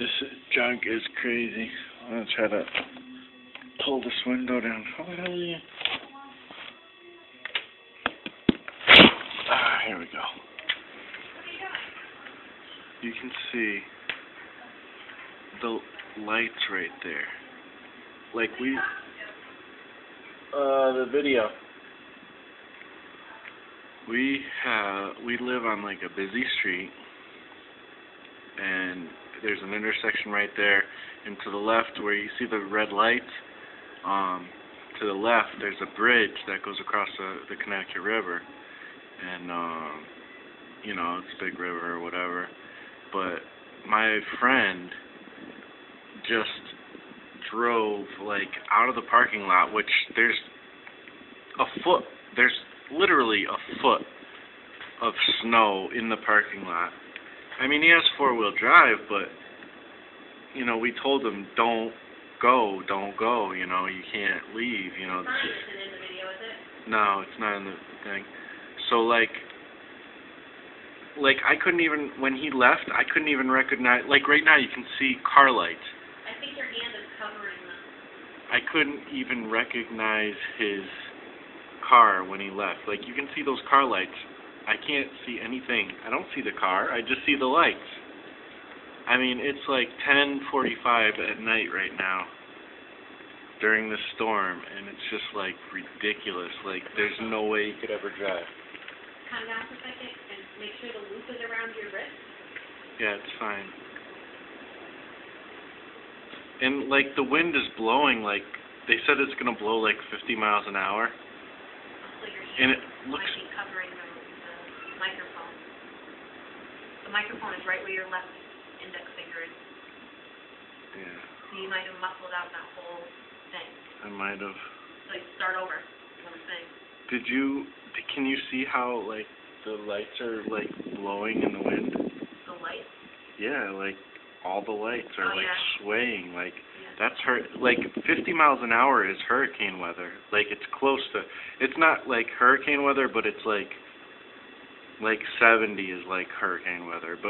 This junk is crazy. I'm gonna try to pull this window down. How the hell are you? Here we go. You can see the lights right there. Like the video. We live on like a busy street, and there's an intersection right there, and to the left where you see the red lights, to the left there's a bridge that goes across the Connecticut River, and you know, it's a big river or whatever, but my friend just drove like out of the parking lot, which there's literally a foot of snow in the parking lot. I mean, he has four-wheel drive, but, you know, we told him, don't go, you know, you can't leave, you know. It's not in the video, is it? No, it's not in the thing. So, like, I couldn't even, when he left, I couldn't even recognize, like, right now you can see car lights. I think your hand is covering them. I couldn't even recognize his car when he left. Like, you can see those car lights. I can't see anything. I don't see the car. I just see the lights. I mean, it's like 10:45 at night right now during the storm, and it's just like ridiculous. Like, there's no way you could ever drive. Calm down for a second and make sure the loop is around your wrist. Yeah, it's fine. And like the wind is blowing, like they said it's gonna blow like 50 miles an hour. So your And hand it looks might be covering the microphone. The microphone is right where your left index finger is. Yeah. So you might have muffled out that whole thing. I might have. So you start over. Is what I'm saying. Can you see how like the lights are like blowing in the wind? The light? Yeah, like all the lights are swaying. Like that's like 50 miles an hour is hurricane weather. Like it's close to. It's not like hurricane weather, but it's like 70 is like hurricane weather. But